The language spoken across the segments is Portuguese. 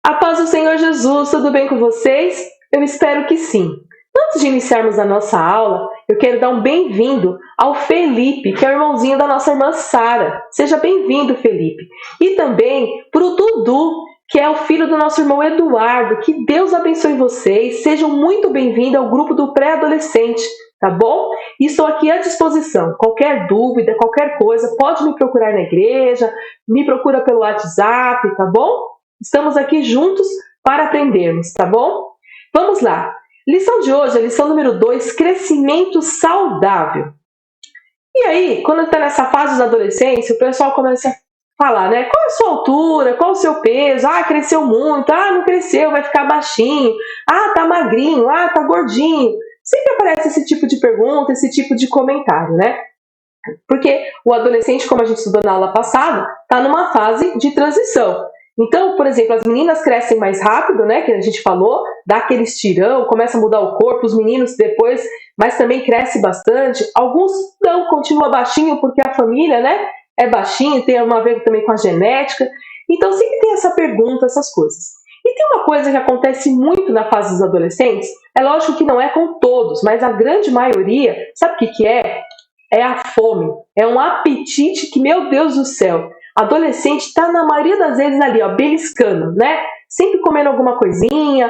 A paz do Senhor Jesus, tudo bem com vocês? Eu espero que sim. Antes de iniciarmos a nossa aula, eu quero dar um bem-vindo ao Felipe, que é o irmãozinho da nossa irmã Sara. Seja bem-vindo, Felipe. E também para o Dudu, que é o filho do nosso irmão Eduardo. Que Deus abençoe vocês. Sejam muito bem-vindos ao grupo do pré-adolescente, tá bom? E estou aqui à disposição. Qualquer dúvida, qualquer coisa, pode me procurar na igreja, me procura pelo WhatsApp, tá bom? Estamos aqui juntos para aprendermos, tá bom? Vamos lá. Lição de hoje, a lição número 2, crescimento saudável. E aí, quando está nessa fase da adolescência, o pessoal começa a falar, né? Qual é a sua altura? Qual é o seu peso? Ah, cresceu muito. Ah, não cresceu, vai ficar baixinho. Ah, tá magrinho. Ah, tá gordinho. Sempre aparece esse tipo de pergunta, esse tipo de comentário, né? Porque o adolescente, como a gente estudou na aula passada, está numa fase de transição. Então, por exemplo, as meninas crescem mais rápido, né, que a gente falou, dá aquele estirão, começa a mudar o corpo, os meninos depois, mas também cresce bastante. Alguns não, continua baixinho porque a família, né, é baixinho, tem uma ver também com a genética. Então, sempre tem essa pergunta, essas coisas. E tem uma coisa que acontece muito na fase dos adolescentes, é lógico que não é com todos, mas a grande maioria, sabe o que é? É a fome, é um apetite que, meu Deus do céu, adolescente está na maioria das vezes ali, ó, beliscando, né? Sempre comendo alguma coisinha,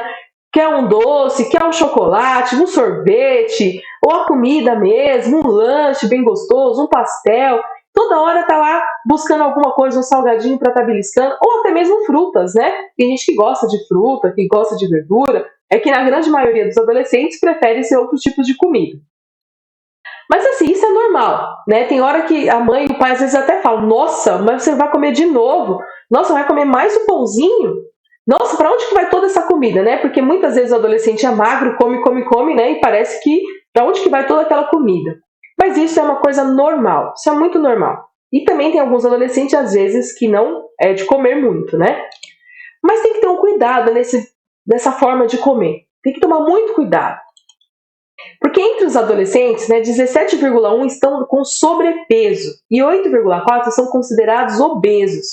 quer um doce, quer um chocolate, um sorvete, ou a comida mesmo, um lanche bem gostoso, um pastel. Toda hora tá lá buscando alguma coisa, um salgadinho para estar beliscando, ou até mesmo frutas, né? Tem gente que gosta de fruta, que gosta de verdura, é que na grande maioria dos adolescentes prefere ser outros tipos de comida. Mas assim, isso é normal, né? Tem hora que a mãe e o pai às vezes até falam, nossa, mas você vai comer de novo? Nossa, vai comer mais um pãozinho? Nossa, para onde que vai toda essa comida, né? Porque muitas vezes o adolescente é magro, come, né? E parece que para onde que vai toda aquela comida? Mas isso é uma coisa normal, isso é muito normal. E também tem alguns adolescentes às vezes que não é de comer muito, né? Mas tem que ter um cuidado nessa forma de comer. Tem que tomar muito cuidado. Porque entre os adolescentes, né, 17,1 estão com sobrepeso e 8,4 são considerados obesos.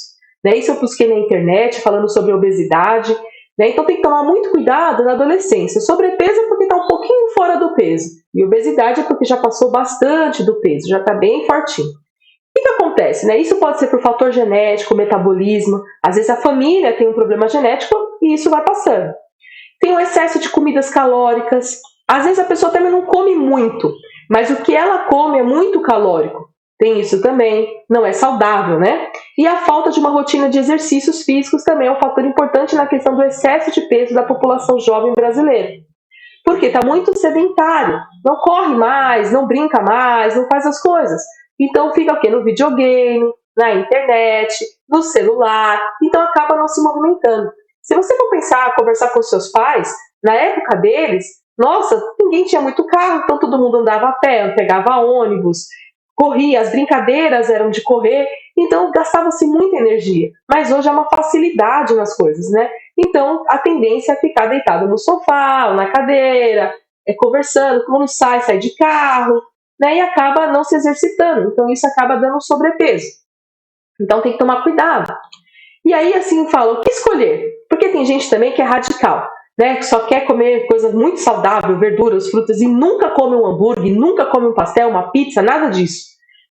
Né? Isso eu busquei na internet falando sobre obesidade. Né? Então tem que tomar muito cuidado na adolescência. Sobrepeso é porque está um pouquinho fora do peso. E obesidade é porque já passou bastante do peso, já está bem fortinho. O que acontece? Né? Isso pode ser por fator genético, metabolismo. Às vezes a família tem um problema genético e isso vai passando. Tem um excesso de comidas calóricas. Às vezes a pessoa também não come muito, mas o que ela come é muito calórico. Tem isso também, não é saudável, né? E a falta de uma rotina de exercícios físicos também é um fator importante na questão do excesso de peso da população jovem brasileira. Porque está muito sedentário, não corre mais, não brinca mais, não faz as coisas. Então fica o quê? No videogame, na internet, no celular, então acaba não se movimentando. Se você for pensar, conversar com seus pais, na época deles, nossa, ninguém tinha muito carro, então todo mundo andava a pé, pegava ônibus, corria, as brincadeiras eram de correr, então gastava-se muita energia. Mas hoje há uma facilidade nas coisas, né? Então a tendência é ficar deitado no sofá ou na cadeira, conversando, quando sai de carro, né? E acaba não se exercitando, então isso acaba dando sobrepeso. Então tem que tomar cuidado. E aí assim eu falo, o que escolher? Porque tem gente também que é radical. Né, que só quer comer coisa muito saudável, verduras, frutas, e nunca come um hambúrguer, nunca come um pastel, uma pizza, nada disso.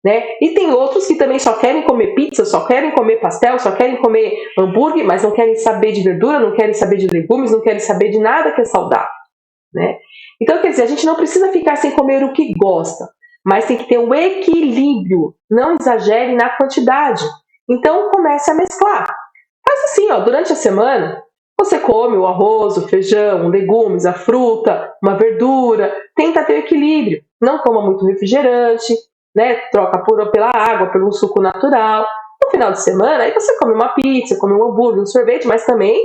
Né? E tem outros que também só querem comer pizza, só querem comer pastel, só querem comer hambúrguer, mas não querem saber de verdura, não querem saber de legumes, não querem saber de nada que é saudável. Né? Então, quer dizer, a gente não precisa ficar sem comer o que gosta, mas tem que ter um equilíbrio, não exagere na quantidade. Então, comece a mesclar. Faz assim, ó, durante a semana, você come o arroz, o feijão, legumes, a fruta, uma verdura, tenta ter equilíbrio. Não toma muito refrigerante, né? Troca pela água, pelo suco natural. No final de semana, aí você come uma pizza, come um hambúrguer, um sorvete, mas também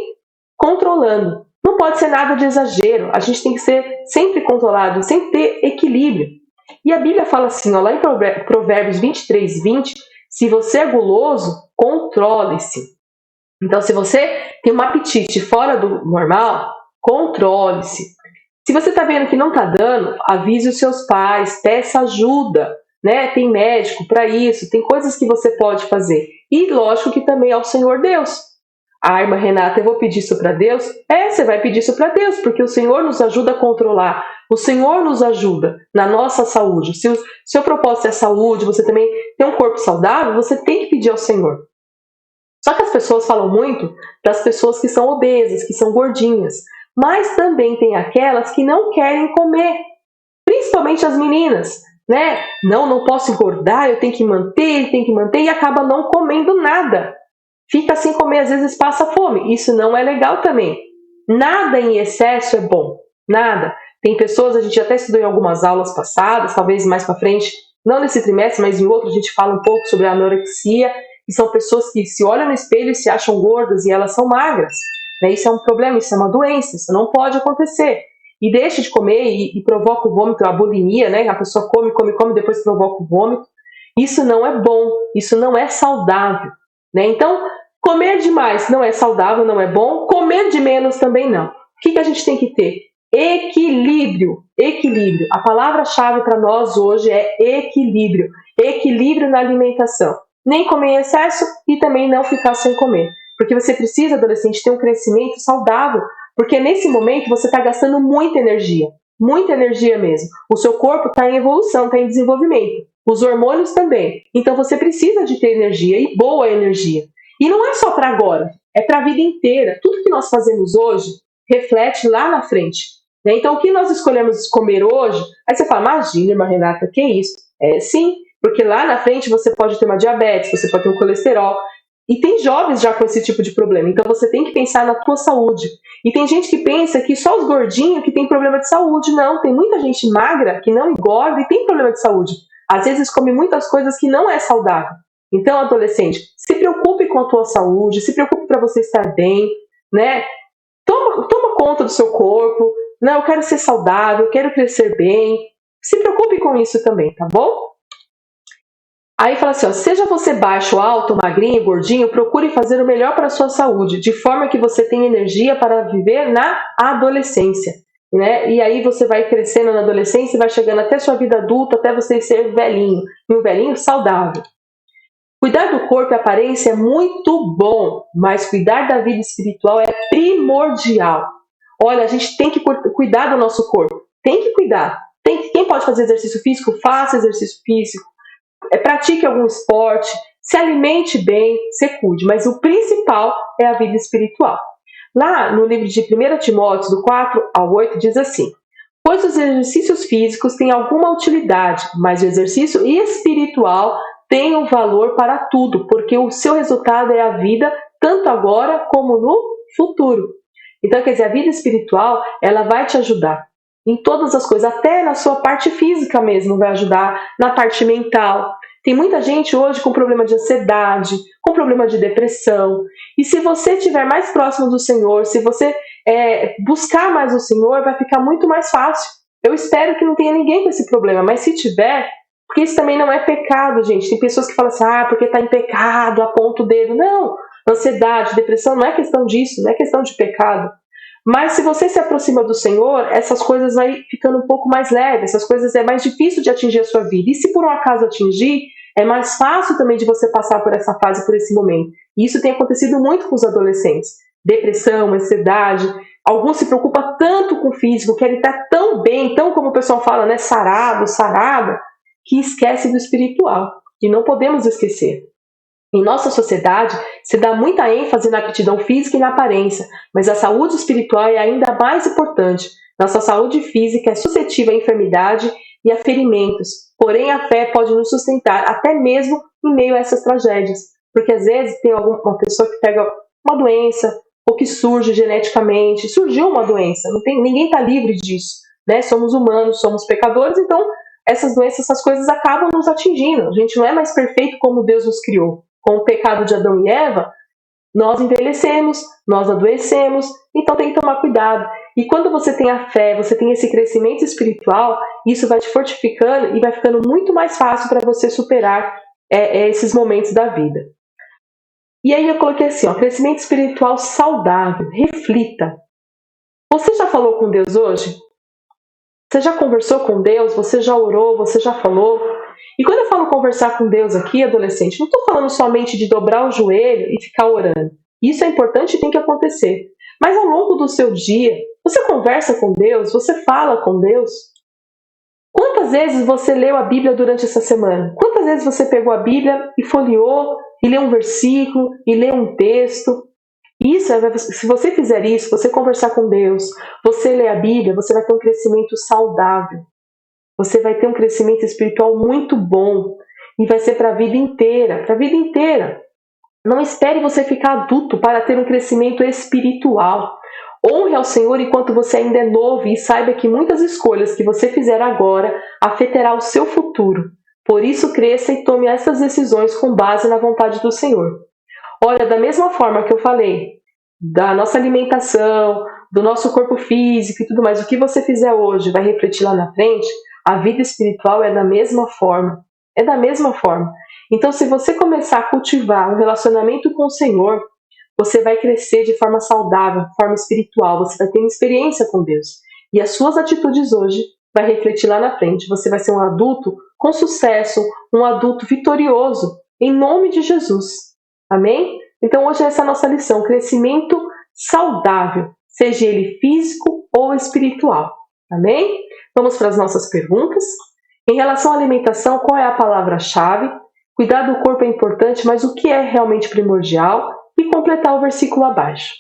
controlando. Não pode ser nada de exagero, a gente tem que ser sempre controlado, sempre ter equilíbrio. E a Bíblia fala assim, ó, lá em Provérbios 23:20, se você é guloso, controle-se. Então, se você tem um apetite fora do normal, controle-se. Se você está vendo que não está dando, avise os seus pais, peça ajuda. Né? Tem médico para isso, tem coisas que você pode fazer. E lógico que também ao Senhor Deus. Ah, irmã Renata, eu vou pedir isso para Deus? Você vai pedir isso para Deus, porque o Senhor nos ajuda a controlar. O Senhor nos ajuda na nossa saúde. Se o seu propósito é saúde, você também tem um corpo saudável, você tem que pedir ao Senhor. Só que as pessoas falam muito das pessoas que são obesas, que são gordinhas. Mas também tem aquelas que não querem comer. Principalmente as meninas, né? Não posso engordar, eu tenho que manter, e acaba não comendo nada. Fica sem comer, às vezes passa fome. Isso não é legal também. Nada em excesso é bom. Nada. Tem pessoas, a gente até estudou em algumas aulas passadas, talvez mais para frente, não nesse trimestre, mas em outro a gente fala um pouco sobre a anorexia, que são pessoas que se olham no espelho e se acham gordas e elas são magras. Isso é um problema, isso é uma doença, isso não pode acontecer. E deixa de comer e provoca o vômito, a bulimia, né? A pessoa come, depois provoca o vômito. Isso não é bom, isso não é saudável. Né? Então, comer demais não é saudável, não é bom. Comer de menos também não. O que a gente tem que ter? Equilíbrio. Equilíbrio. A palavra-chave para nós hoje é equilíbrio. Equilíbrio na alimentação. Nem comer em excesso e também não ficar sem comer. Porque você precisa, adolescente, ter um crescimento saudável. Porque nesse momento você está gastando muita energia mesmo. O seu corpo está em evolução, está em desenvolvimento. Os hormônios também. Então você precisa de ter energia e boa energia. E não é só para agora, é para a vida inteira. Tudo que nós fazemos hoje reflete lá na frente. Né? Então o que nós escolhemos comer hoje, aí você fala, imagina, irmã Renata, que isso? Sim, porque lá na frente você pode ter uma diabetes, você pode ter um colesterol. E tem jovens já com esse tipo de problema, então você tem que pensar na tua saúde. E tem gente que pensa que só os gordinhos que tem problema de saúde. Não, tem muita gente magra que não engorda e tem problema de saúde. Às vezes come muitas coisas que não é saudável. Então, adolescente, se preocupe com a tua saúde, se preocupe para você estar bem, né? Toma conta do seu corpo. Não, eu quero ser saudável, eu quero crescer bem. Se preocupe com isso também, tá bom? Aí fala assim, seja você baixo, alto, magrinho, gordinho, procure fazer o melhor para a sua saúde, de forma que você tenha energia para viver na adolescência. Né? E aí você vai crescendo na adolescência e vai chegando até sua vida adulta, até você ser velhinho, e um velhinho saudável. Cuidar do corpo e aparência é muito bom, mas cuidar da vida espiritual é primordial. Olha, a gente tem que cuidar do nosso corpo, tem que cuidar. Quem pode fazer exercício físico, faça exercício físico. Pratique algum esporte, se alimente bem, se cuide, mas o principal é a vida espiritual. Lá no livro de 1 Timóteo, do 4 ao 8, diz assim, pois os exercícios físicos têm alguma utilidade, mas o exercício espiritual tem um valor para tudo, porque o seu resultado é a vida, tanto agora como no futuro. Então, quer dizer, a vida espiritual, ela vai te ajudar em todas as coisas, até na sua parte física mesmo, vai ajudar na parte mental. Tem muita gente hoje com problema de ansiedade, com problema de depressão. E se você estiver mais próximo do Senhor, se você buscar mais o Senhor, vai ficar muito mais fácil. Eu espero que não tenha ninguém com esse problema, mas se tiver, porque isso também não é pecado, gente. Tem pessoas que falam assim, porque está em pecado, aponta o dedo. Não, ansiedade, depressão não é questão disso, não é questão de pecado. Mas se você se aproxima do Senhor, essas coisas vai ficando um pouco mais leves, essas coisas é mais difícil de atingir a sua vida. E se por um acaso atingir, é mais fácil também de você passar por essa fase, por esse momento. E isso tem acontecido muito com os adolescentes. Depressão, ansiedade. Alguns se preocupam tanto com o físico, querem estar tão bem, tão como o pessoal fala, né, sarado, sarada, que esquece do espiritual. E não podemos esquecer. Em nossa sociedade, se dá muita ênfase na aptidão física e na aparência, mas a saúde espiritual é ainda mais importante. Nossa saúde física é suscetível à enfermidade e a ferimentos, porém a fé pode nos sustentar até mesmo em meio a essas tragédias, porque às vezes tem uma pessoa que pega uma doença ou que surge geneticamente, surgiu uma doença, ninguém está livre disso, né? Somos humanos, somos pecadores, então essas doenças, essas coisas acabam nos atingindo. A gente não é mais perfeito como Deus nos criou. Com o pecado de Adão e Eva, nós envelhecemos, nós adoecemos, então tem que tomar cuidado. E quando você tem a fé, você tem esse crescimento espiritual, isso vai te fortificando e vai ficando muito mais fácil para você superar esses momentos da vida. E aí eu coloquei assim, crescimento espiritual saudável, reflita. Você já falou com Deus hoje? Você já conversou com Deus? Você já orou? Você já falou? E quando eu falo conversar com Deus aqui, adolescente, não estou falando somente de dobrar o joelho e ficar orando. Isso é importante e tem que acontecer. Mas ao longo do seu dia, você conversa com Deus? Você fala com Deus? Quantas vezes você leu a Bíblia durante essa semana? Quantas vezes você pegou a Bíblia e folheou, e leu um versículo, e leu um texto? Se você fizer isso, você conversar com Deus, você ler a Bíblia, você vai ter um crescimento saudável. Você vai ter um crescimento espiritual muito bom. E vai ser para a vida inteira, para a vida inteira. Não espere você ficar adulto para ter um crescimento espiritual. Honre ao Senhor enquanto você ainda é novo e saiba que muitas escolhas que você fizer agora afetará o seu futuro. Por isso, cresça e tome essas decisões com base na vontade do Senhor. Olha, da mesma forma que eu falei, da nossa alimentação, do nosso corpo físico e tudo mais, o que você fizer hoje vai refletir lá na frente, a vida espiritual é da mesma forma. É da mesma forma. Então, se você começar a cultivar um relacionamento com o Senhor, você vai crescer de forma saudável, de forma espiritual, você vai ter uma experiência com Deus. E as suas atitudes hoje vai refletir lá na frente. Você vai ser um adulto com sucesso, um adulto vitorioso, em nome de Jesus. Amém? Então, hoje essa é a nossa lição, crescimento saudável, seja ele físico ou espiritual. Amém? Vamos para as nossas perguntas. Em relação à alimentação, qual é a palavra-chave? Cuidar do corpo é importante, mas o que é realmente primordial? E completar o versículo abaixo.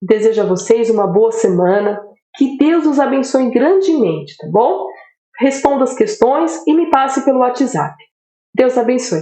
Desejo a vocês uma boa semana, que Deus os abençoe grandemente, tá bom? Responda as questões e me passe pelo WhatsApp. Deus abençoe.